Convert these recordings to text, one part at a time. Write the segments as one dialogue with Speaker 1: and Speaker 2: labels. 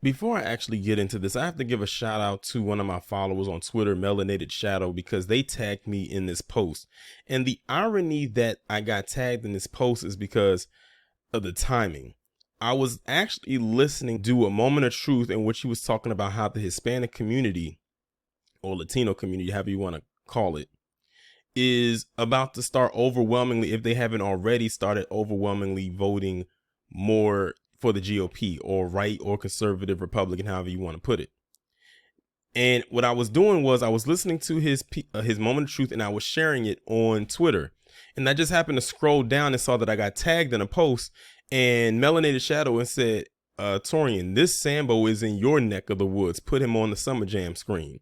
Speaker 1: Before I actually get into this, I have to give a shout out to one of my followers on Twitter, Melanated Shadow, because they tagged me in this post. And the irony that I got tagged in this post is because of the timing. I was actually listening to a moment of truth in which he was talking about how the Hispanic community or Latino community, however you want to call it, is about to start overwhelmingly, if they haven't already started overwhelmingly voting more for the GOP or right or conservative Republican, however you want to put it. And what I was doing was I was listening to his moment of truth and I was sharing it on Twitter. And I just happened to scroll down and saw that I got tagged in a post and Melanated Shadow and said, Taurean, this Sambo is in your neck of the woods. Put him on the Summer Jam screen.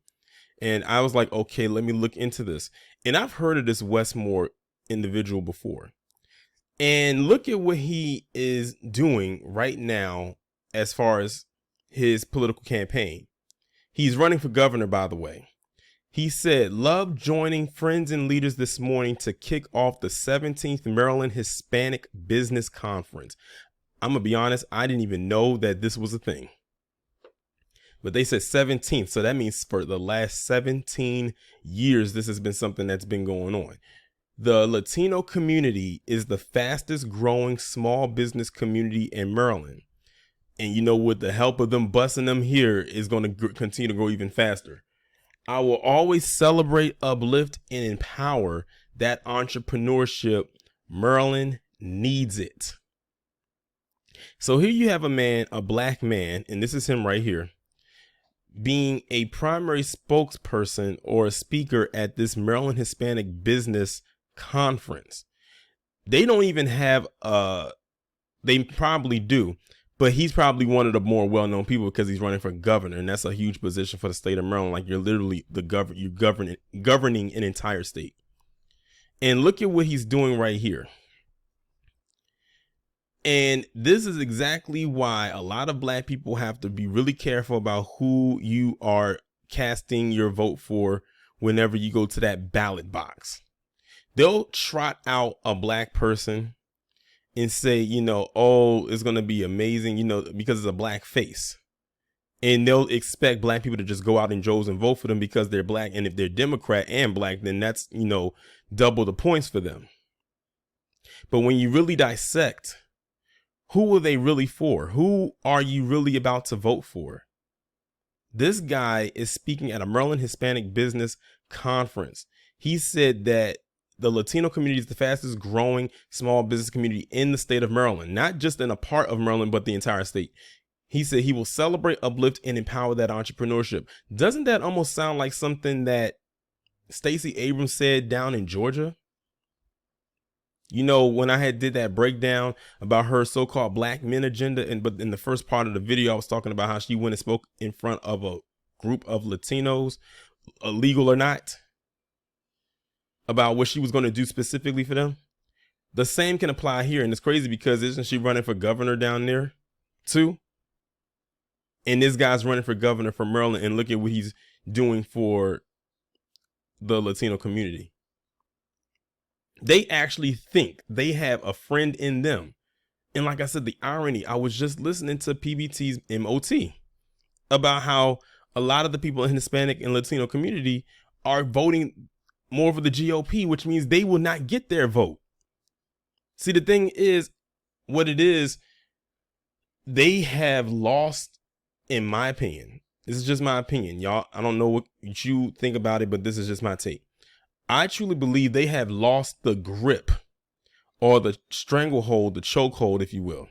Speaker 1: And I was like, okay, let me look into this. And I've heard of this Wes Moore individual before. And look at what he is doing right now as far as his political campaign. He's running for governor, by the way. He said, love joining friends and leaders this morning to kick off the 17th Maryland Hispanic Business Conference. I'm going to be honest, I didn't even know that this was a thing. But they said 17th, so that means for the last 17 years, this has been something that's been going on. The Latino community is the fastest growing small business community in Maryland. And you know, with the help of them busing them here is going to continue to grow even faster. I will always celebrate, uplift, and empower that entrepreneurship. Maryland needs it. So here you have a man, a black man, and this is him right here, being a primary spokesperson or a speaker at this Maryland Hispanic Business Conference. They don't even have they probably do, but he's probably one of the more well-known people because he's running for governor, and that's a huge position for the state of Maryland. Like, you're literally you're governing an entire state. And look at what he's doing right here. And this is exactly why a lot of black people have to be really careful about who you are casting your vote for whenever you go to that ballot box. They'll trot out a black person and say, you know, oh, it's going to be amazing, you know, because it's a black face. And they'll expect black people to just go out in droves and vote for them because they're black. And if they're Democrat and black, then that's, you know, double the points for them. But when you really dissect, who are they really for? Who are you really about to vote for? This guy is speaking at a Maryland Hispanic Business Conference. He said that the Latino community is the fastest growing small business community in the state of Maryland, not just in a part of Maryland, but the entire state. He said he will celebrate, uplift, and empower that entrepreneurship. Doesn't that almost sound like something that Stacey Abrams said down in Georgia? You know, when I did that breakdown about her so-called black men agenda, but in the first part of the video, I was talking about how she went and spoke in front of a group of Latinos, illegal or not, about what she was going to do specifically for them. The same can apply here. And it's crazy because isn't she running for governor down there too? And this guy's running for governor for Maryland, and look at what he's doing for the Latino community. They actually think they have a friend in them. And like I said, the irony, I was just listening to PBT's MOT about how a lot of the people in the Hispanic and Latino community are voting more for the GOP, which means they will not get their vote. See, the thing is, what it is, they have lost, in my opinion. This is just my opinion, y'all. I don't know what you think about it, but this is just my take. I truly believe they have lost the grip or the stranglehold, the chokehold, if you will,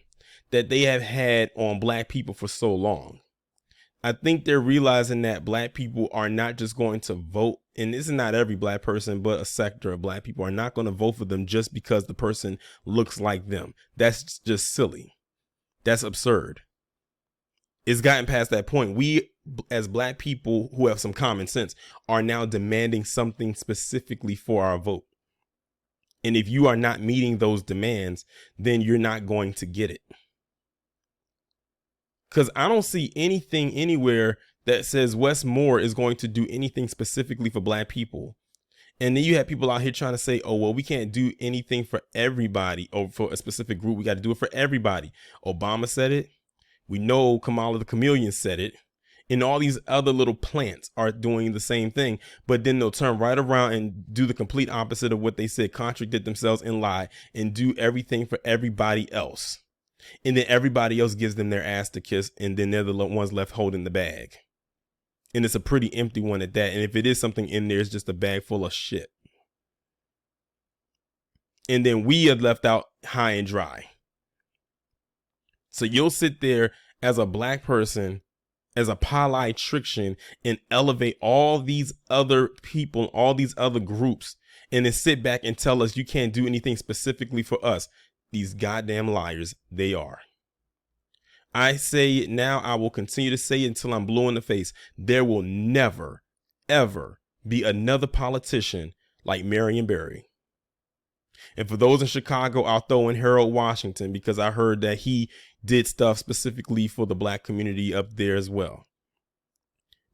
Speaker 1: that they have had on black people for so long. I think they're realizing that black people are not just going to vote. And this is not every black person, but a sector of black people are not going to vote for them just because the person looks like them. That's just silly. That's absurd. It's gotten past that point. We, as black people who have some common sense, are now demanding something specifically for our vote. And if you are not meeting those demands, then you're not going to get it. Because I don't see anything anywhere that says Wes Moore is going to do anything specifically for black people. And then you have people out here trying to say, oh, well, we can't do anything for everybody or for a specific group. We got to do it for everybody. Obama said it. We know Kamala the Chameleon said it. And all these other little plants are doing the same thing, but then they'll turn right around and do the complete opposite of what they said, contradict themselves and lie and do everything for everybody else. And then everybody else gives them their ass to kiss, and then they're the ones left holding the bag. And it's a pretty empty one at that. And if it is something in there, it's just a bag full of shit. And then we are left out high and dry. So you'll sit there as a black person, as a politician, and elevate all these other people, all these other groups, and then sit back and tell us you can't do anything specifically for us. These goddamn liars, they are. I say it now, I will continue to say it until I'm blue in the face. There will never, ever be another politician like Marion Barry. And for those in Chicago, I'll throw in Harold Washington, because I heard that he did stuff specifically for the black community up there as well.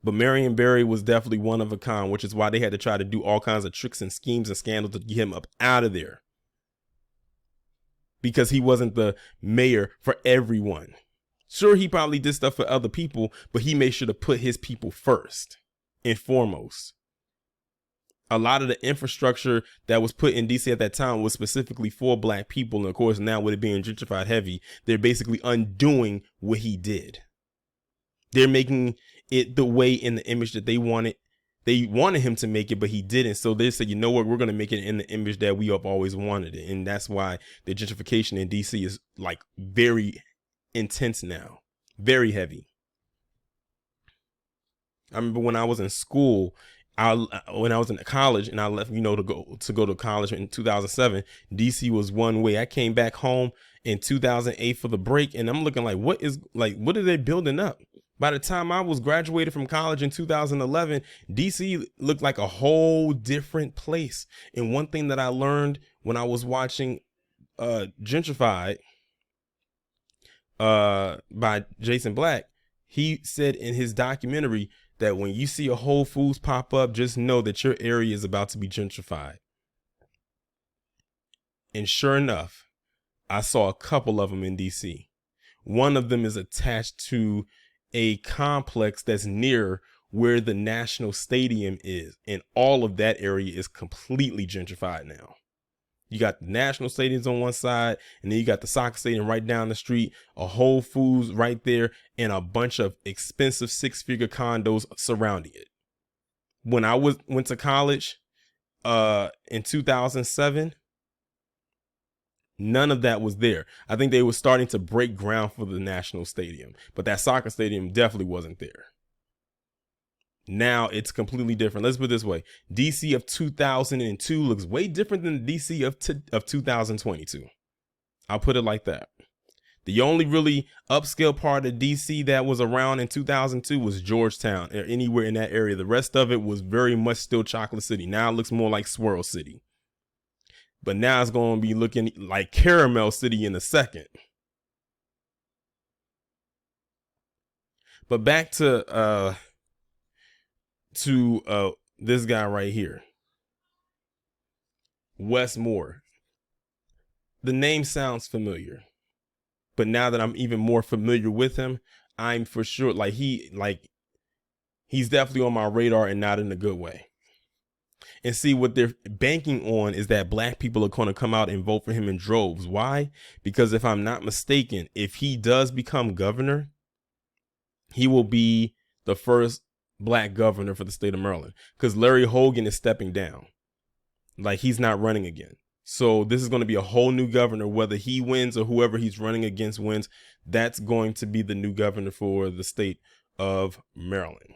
Speaker 1: But Marion Barry was definitely one of a kind, which is why they had to try to do all kinds of tricks and schemes and scandals to get him up out of there. Because he wasn't the mayor for everyone. Sure, he probably did stuff for other people, but he made sure to put his people first and foremost. A lot of the infrastructure that was put in DC at that time was specifically for black people. And of course, now with it being gentrified heavy, they're basically undoing what he did. They're making it the way in the image that they wanted. They wanted him to make it, but he didn't. So they said, you know what, we're going to make it in the image that we have always wanted it. And that's why the gentrification in DC is like very intense now, very heavy. I remember when I was in school, when I was in college and I left, to go to college in 2007, DC was one way. I came back home in 2008 for the break, and I'm looking like, what are they building up? By the time I was graduated from college in 2011, DC looked like a whole different place. And one thing that I learned when I was watching Gentrified by Jason Black, he said in his documentary that when you see a Whole Foods pop up, just know that your area is about to be gentrified. And sure enough, I saw a couple of them in DC. One of them is attached to a complex that's near where the National Stadium is. And all of that area is completely gentrified now. You got the National Stadiums on one side, and then you got the soccer stadium right down the street, a Whole Foods right there, and a bunch of expensive 6-figure condos surrounding it. When I went to college in 2007, none of that was there. I think they were starting to break ground for the National Stadium, but that soccer stadium definitely wasn't there. Now it's completely different. Let's put it this way. DC of 2002 looks way different than the DC of 2022. I'll put it like that. The only really upscale part of DC that was around in 2002 was Georgetown, or anywhere in that area. The rest of it was very much still Chocolate City. Now it looks more like Swirl City. But now it's going to be looking like Caramel City in a second. But back to this guy right here, Wes Moore. The name sounds familiar, but now that I'm even more familiar with him, I'm for sure he's definitely on my radar, and not in a good way. And see, what they're banking on is that black people are going to come out and vote for him in droves. Why? Because if I'm not mistaken, if he does become governor, he will be the first black governor for the state of Maryland, because Larry Hogan is stepping down. Like, he's not running again. So this is going to be a whole new governor, whether he wins or whoever he's running against wins. That's going to be the new governor for the state of Maryland.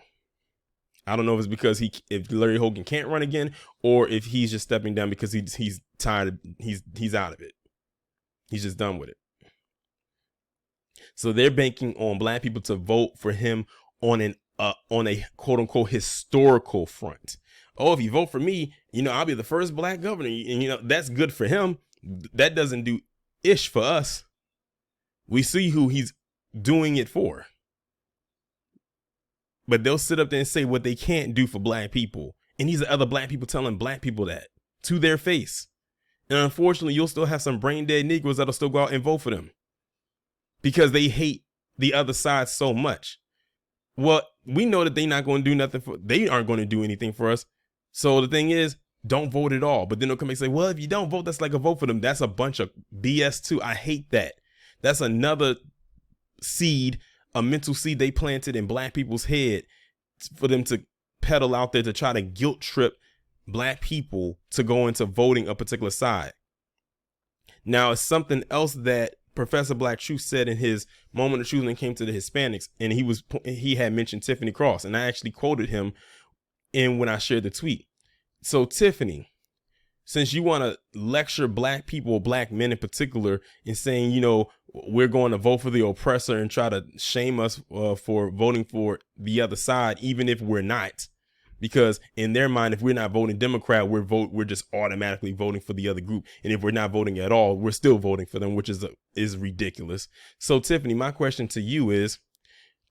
Speaker 1: I don't know if it's because if Larry Hogan can't run again, or if he's just stepping down because he's tired. He's out of it. He's just done with it. So they're banking on black people to vote for him on a quote unquote historical front. Oh, if you vote for me, I'll be the first black governor. And, that's good for him. That doesn't do ish for us. We see who he's doing it for. But they'll sit up there and say what they can't do for black people. And these are other black people telling black people that to their face. And unfortunately, you'll still have some brain dead Negroes that'll still go out and vote for them because they hate the other side so much. Well, we know that they not going to do nothing they aren't going to do anything for us. So the thing is, don't vote at all. But then they'll come and say, well, if you don't vote, that's like a vote for them. That's a bunch of BS too. I hate that. That's another seed, a mental seed they planted in black people's head for them to peddle out there to try to guilt trip black people to go into voting a particular side. Now, it's something else that Professor Black Truth said in his moment of truth when it came to the Hispanics, and he had mentioned Tiffany Cross, and I actually quoted him when I shared the tweet. So Tiffany, since you want to lecture black people, black men in particular, in saying, you know, we're going to vote for the oppressor and try to shame us for voting for the other side, even if we're not, because in their mind, if we're not voting Democrat, we're just automatically voting for the other group. And if we're not voting at all, we're still voting for them, which is ridiculous. So Tiffany, my question to you is,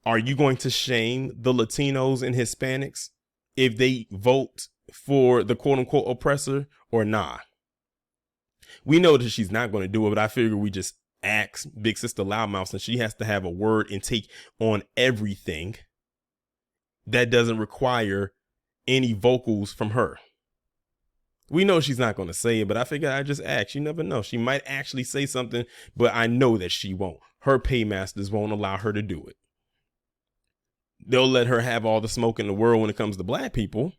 Speaker 1: are you going to shame the Latinos and Hispanics if they vote for the quote unquote oppressor or nah? We know that she's not going to do it, but I figure we just ask Big Sister Loudmouth, and she has to have a word and take on everything that doesn't require any vocals from her. We know she's not going to say it, but I figure I just ask. You never know. She might actually say something, but I know that she won't. Her paymasters won't allow her to do it. They'll let her have all the smoke in the world when it comes to black people.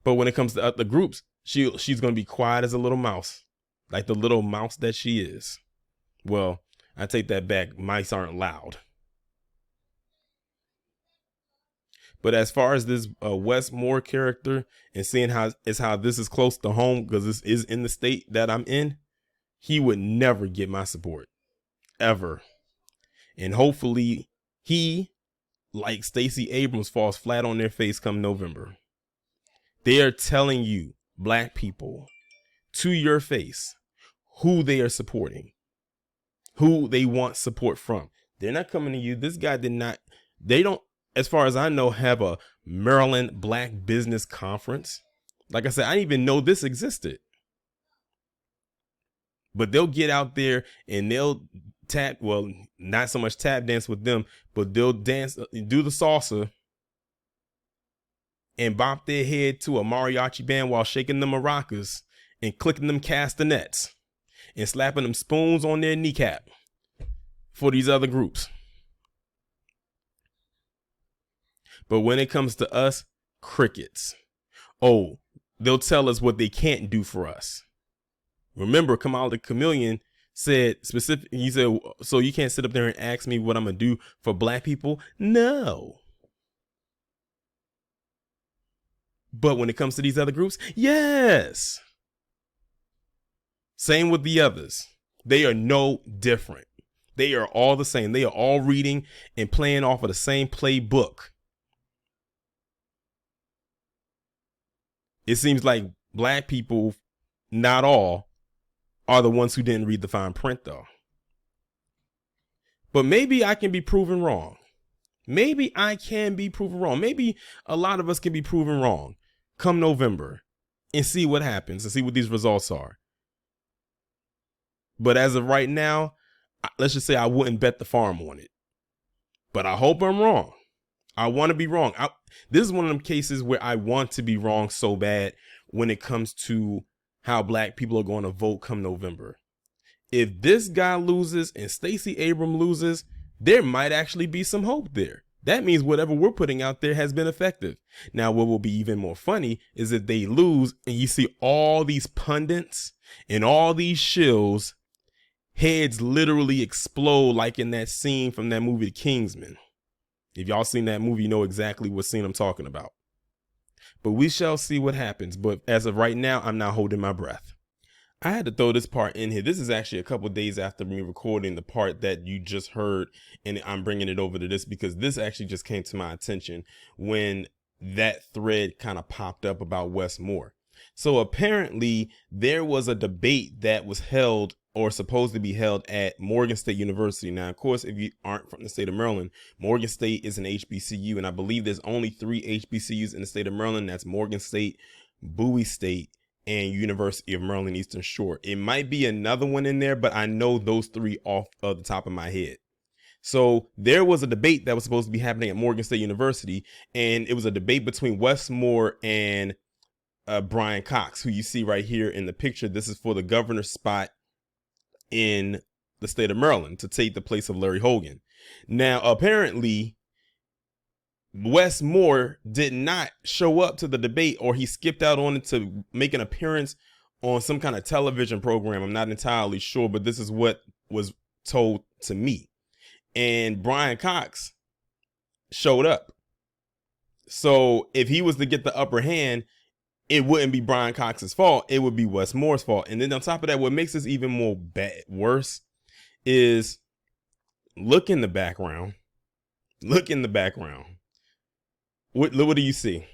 Speaker 1: But when it comes to other groups, she's going to be quiet as a little mouse, like the little mouse that she is. Well, I take that back. Mice aren't loud. But as far as this Wes Moore character and seeing how this is close to home, because this is in the state that I'm in, he would never get my support, ever. And hopefully he, like Stacey Abrams, falls flat on their face come November. They are telling you, black people, to your face, who they are supporting, who they want support from. They're not coming to you. This guy they don't, as far as I know, have a Maryland Black Business Conference. Like I said, I didn't even know this existed. But they'll get out there and they'll not so much tap dance with them, but they'll dance, do the salsa and bop their head to a mariachi band while shaking them maracas and clicking them castanets and slapping them spoons on their kneecap for these other groups. But when it comes to us, crickets. Oh, they'll tell us what they can't do for us. Remember, Kamal the Chameleon said specifically, he said, so you can't sit up there and ask me what I'm going to do for black people? No. But when it comes to these other groups, yes. Same with the others. They are no different. They are all the same. They are all reading and playing off of the same playbook. It seems like black people, not all, are the ones who didn't read the fine print, though. But maybe I can be proven wrong. Maybe I can be proven wrong. Maybe a lot of us can be proven wrong come November and see what happens and see what these results are. But as of right now, let's just say I wouldn't bet the farm on it. But I hope I'm wrong. I want to be wrong. This is one of them cases where I want to be wrong so bad when it comes to how black people are going to vote come November. If this guy loses and Stacey Abrams loses, there might actually be some hope there. That means whatever we're putting out there has been effective. Now, what will be even more funny is if they lose and you see all these pundits and all these shills, heads literally explode like in that scene from that movie, The Kingsman. If y'all seen that movie, you know exactly what scene I'm talking about. But we shall see what happens. But as of right now, I'm not holding my breath. I had to throw this part in here. This is actually a couple of days after me recording the part that you just heard, and I'm bringing it over to this because this actually just came to my attention when that thread kind of popped up about Wes Moore. So apparently there was a debate that was held or supposed to be held at Morgan State University. Now, of course, if you aren't from the state of Maryland, Morgan State is an HBCU, and I believe there's only 3 HBCUs in the state of Maryland. That's Morgan State, Bowie State, and University of Maryland Eastern Shore. It might be another one in there, but I know those 3 off of the top of my head. So there was a debate that was supposed to be happening at Morgan State University, and it was a debate between Wes Moore and Brian Cox, who you see right here in the picture. This is for the governor's spot in the state of Maryland to take the place of Larry Hogan. Now, apparently, Wes Moore did not show up to the debate, or he skipped out on it to make an appearance on some kind of television program. I'm not entirely sure, but this is what was told to me. And Brian Cox showed up. So if he was to get the upper hand, it wouldn't be Brian Cox's fault. It would be Wes Moore's fault. And then on top of that, what makes this even more worse is look in the background. Look in the background. What do you see?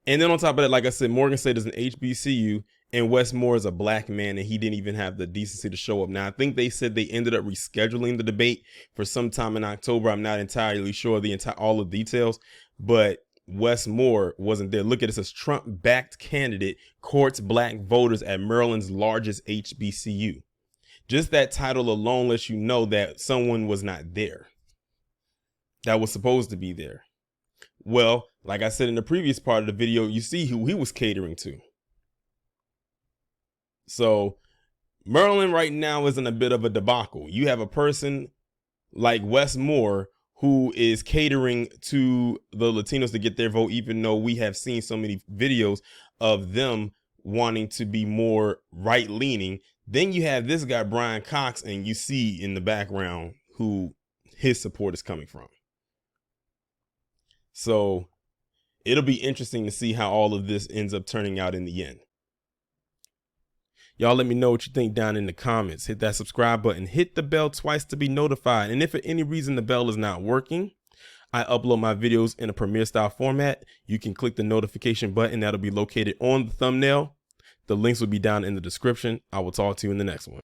Speaker 1: And then on top of that, like I said, Morgan State is an HBCU, and Wes Moore is a black man, and he didn't even have the decency to show up. Now, I think they said they ended up rescheduling the debate for sometime in October. I'm not entirely sure all the details, but Wes Moore wasn't there. Look at it. It says Trump-backed candidate courts black voters at Maryland's largest HBCU. Just that title alone lets you know that someone was not there that was supposed to be there. Well, like I said in the previous part of the video, you see who he was catering to. So Maryland right now is in a bit of a debacle. You have a person like Wes Moore who is catering to the Latinos to get their vote, even though we have seen so many videos of them wanting to be more right leaning. Then you have this guy, Brian Cox, and you see in the background who his support is coming from. So it'll be interesting to see how all of this ends up turning out in the end. Y'all let me know what you think down in the comments. Hit that subscribe button. Hit the bell twice to be notified. And if for any reason the bell is not working, I upload my videos in a Premiere style format. You can click the notification button that'll be located on the thumbnail. The links will be down in the description. I will talk to you in the next one.